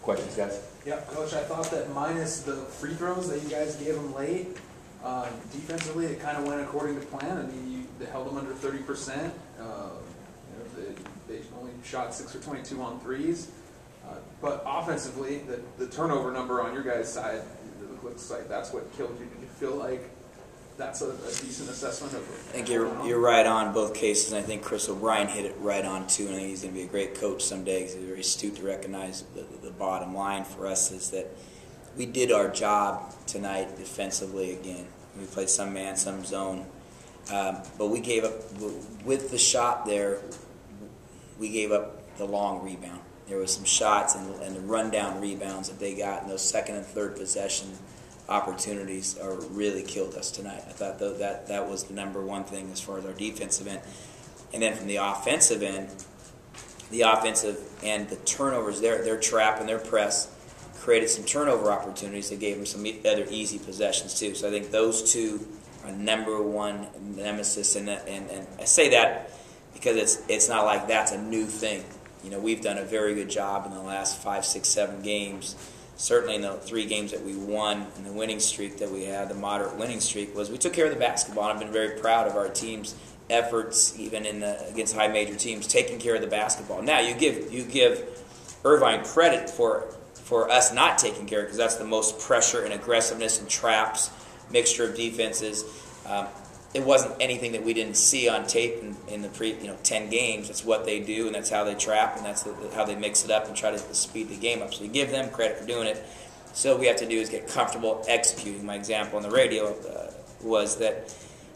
Questions, guys? Yeah, Coach, I thought that minus the free throws that you guys gave them late, defensively it kind of went according to plan. I mean, they held them under 30%. They only shot 6 for 22 on threes. But offensively, the turnover number on your guys' side, it looks like that's what killed you. Did you feel like that's a decent assessment of it? I think you're right on both cases, and I think Chris O'Brien hit it right on too. And I think he's going to be a great coach someday because he's very astute to recognize the bottom line for us is that we did our job tonight defensively again. We played some man, some zone, but we gave up with the shot there. We gave up the long rebound. There was some shots and the rundown rebounds that they got in those second and third possession opportunities really killed us tonight. I thought that was the number one thing as far as our defensive end. And then from the offensive end, the turnovers, their trap and their press created some turnover opportunities that gave them some other easy possessions too. So I think those two are number one nemesis. And I say that because it's not like that's a new thing. You know, we've done a very good job in the last 5, 6, 7 games. Certainly in the 3 games that we won and the winning streak that we had, the moderate winning streak, was we took care of the basketball. And I've been very proud of our team's efforts, even against high major teams, taking care of the basketball. Now you give Irvine credit for us not taking care of it because that's the most pressure and aggressiveness and traps, mixture of defenses. It wasn't anything that we didn't see on tape in the 10 games. It's what they do, and that's how they trap, and that's how they mix it up and try to speed the game up. So you give them credit for doing it. So what we have to do is get comfortable executing. My example on the radio was that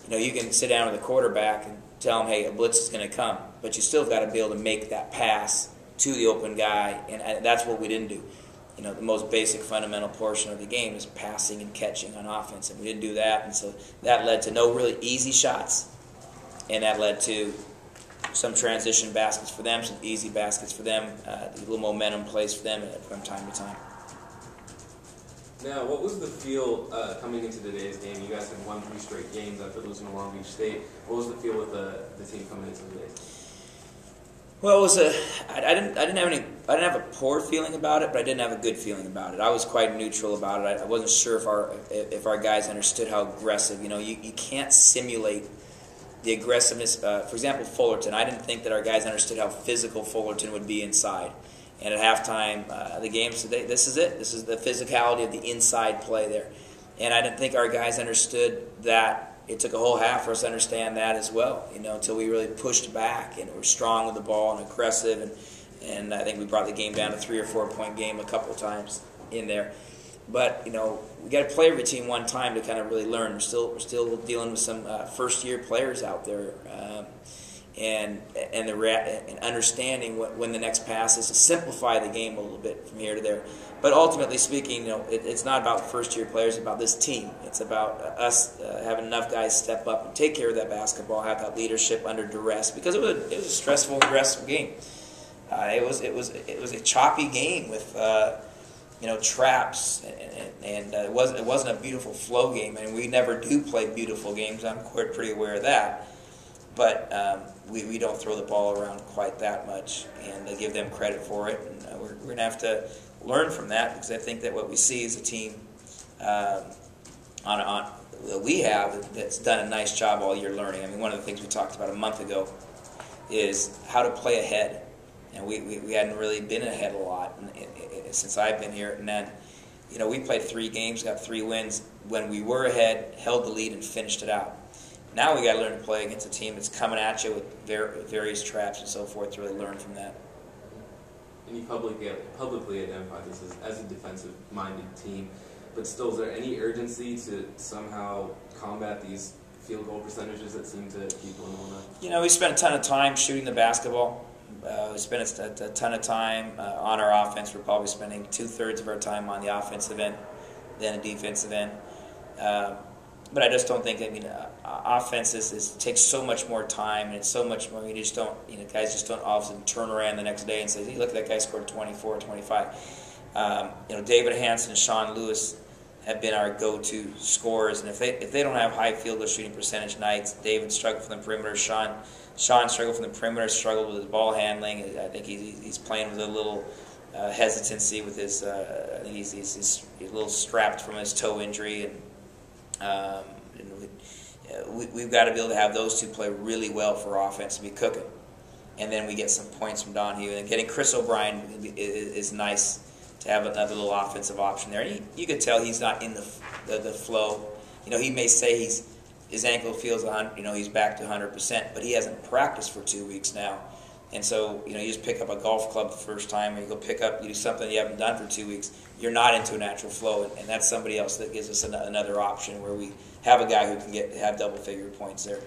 you can sit down with the quarterback and tell him, hey, a blitz is going to come, but you still got to be able to make that pass to the open guy, and that's what we didn't do. The most basic fundamental portion of the game is passing and catching on offense, and we didn't do that, and so that led to no really easy shots, and that led to some transition baskets for them, some easy baskets for them, a little momentum plays for them from time to time. Now, what was the feel coming into today's game? You guys had won 3 straight games after losing to Long Beach State. What was the feel with the team coming into today? Well, it was I didn't have a poor feeling about it, but I didn't have a good feeling about it. I was quite neutral about it. I wasn't sure if our guys understood how aggressive. You can't simulate the aggressiveness. For example, Fullerton. I didn't think that our guys understood how physical Fullerton would be inside. And at halftime, the game said, this is it. This is the physicality of the inside play there. And I didn't think our guys understood that. It took a whole half for us to understand that as well, until we really pushed back and were strong with the ball and aggressive. And I think we brought the game down to 3 or 4 point game a couple of times in there. But, we got to play every team one time to kind of really learn. We're still dealing with some first-year players out there. And understanding when the next pass is to simplify the game a little bit from here to there. But ultimately speaking, it's not about the first-year players. It's about this team. It's about us having enough guys step up and take care of that basketball, have that leadership under duress, because it was a stressful, aggressive game. It was a choppy game with traps, and it wasn't a beautiful flow game. I mean, we never do play beautiful games. I'm quite pretty aware of that. But we don't throw the ball around quite that much, and I give them credit for it. And we're going to have to learn from that, because I think that what we see is a team that we have that's done a nice job all year learning. I mean, one of the things we talked about a month ago is how to play ahead, and we hadn't really been ahead a lot since I've been here. And then, we played 3 games, got 3 wins. When we were ahead, held the lead and finished it out. Now we got to learn to play against a team that's coming at you with various traps and so forth to really learn from that. And you publicly identify this as a defensive-minded team, but still, is there any urgency to somehow combat these field goal percentages that seem to keep going on? We spent a ton of time shooting the basketball. We spent a ton of time on our offense. We're probably spending 2/3 of our time on the offensive end than the defensive end. But I just don't think, offense takes so much more time, and it's so much more, guys just don't all of a sudden turn around the next day and say, hey, look, that guy scored 24, 25. David Hanson and Sean Lewis have been our go-to scorers, and if they don't have high field goal shooting percentage nights, David struggled from the perimeter, Sean struggled from the perimeter, struggled with his ball handling. I think he's playing with a little hesitancy with his. I think he's a little strapped from his toe injury, and we've got to be able to have those two play really well for offense and be cooking. And then we get some points from Donahue. And getting Chris O'Brien is nice to have another little offensive option there. And you could tell he's not in the flow. He may say his ankle feels he's back to 100%, but he hasn't practiced for 2 weeks now. And so, you just pick up a golf club the first time, or you do something you haven't done for 2 weeks. You're not into a natural flow, and that's somebody else that gives us another option where we have a guy who can have double-figure points there.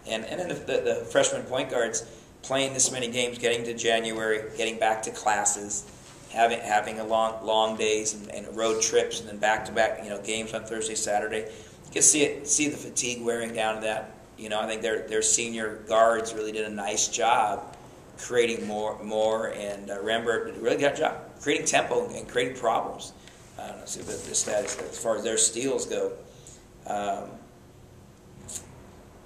And then the freshman point guards playing this many games, getting to January, getting back to classes, having a long days and road trips, and then back-to-back games on Thursday, Saturday. You can see the fatigue wearing down to that. I think their senior guards really did a nice job creating more, and Rembert really got a job creating tempo and creating problems. I don't know, see the stats as far as their steals go.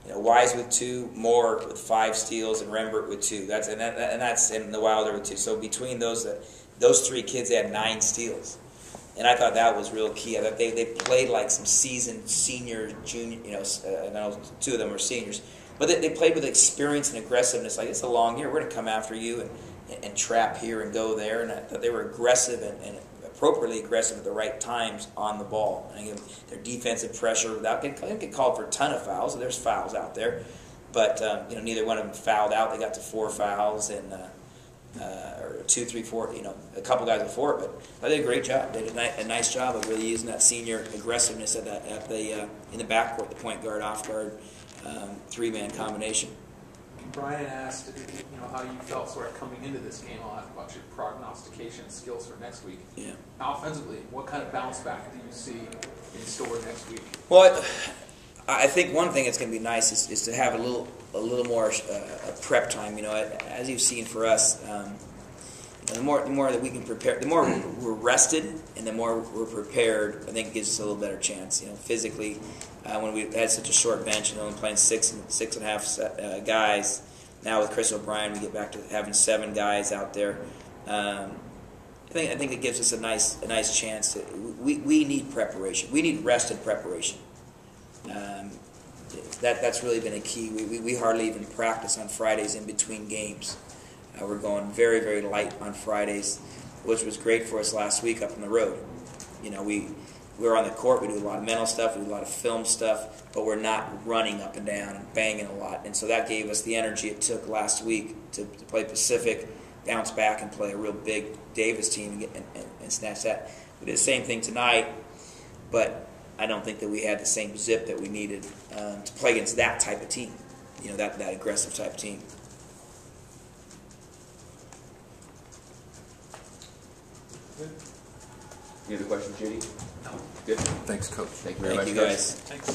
Wise with 2, Moore with 5 steals, and Rembert with 2. That's and the Wilder with 2. So between those 3 kids, they had 9 steals, and I thought that was real key. I thought they played like some seasoned senior, junior. I know 2 of them were seniors. But they played with experience and aggressiveness. Like, it's a long year. We're going to come after you and trap here and go there. And I thought they were aggressive and appropriately aggressive at the right times on the ball. And again, their defensive pressure without getting called for a ton of fouls. There's fouls out there, but neither one of them fouled out. They got to 4 fouls and or 2, 3, 4. A couple guys before it, but they did a great job. They did a nice job of really using that senior aggressiveness in the backcourt, the point guard, off guard. 3-man combination. Brian asked, how you felt sort of coming into this game. I'll ask about your prognostication skills for next week. Yeah. Offensively, what kind of bounce back do you see in store next week? Well, I think one thing that's going to be nice is to have a little more prep time. As you've seen for us, the more that we can prepare, the more we're rested, and the more we're prepared. I think it gives us a little better chance. Physically. When we had such a short bench and only playing 6 and a half guys, now with Chris O'Brien we get back to having 7 guys out there. I think it gives us a nice chance. We need preparation. We need rest and preparation. That's really been a key. We hardly even practice on Fridays in between games. We're going very, very light on Fridays, which was great for us last week up on the road. We're on the court, we do a lot of mental stuff, we do a lot of film stuff, but we're not running up and down and banging a lot. And so that gave us the energy it took last week to play Pacific, bounce back and play a real big Davis team and snatch that. We did the same thing tonight, but I don't think that we had the same zip that we needed to play against that type of team, that aggressive type of team. Any other questions, JD? No. Good. Thanks, Coach. Thank you very much, Thank you, Coach. guys. Thanks.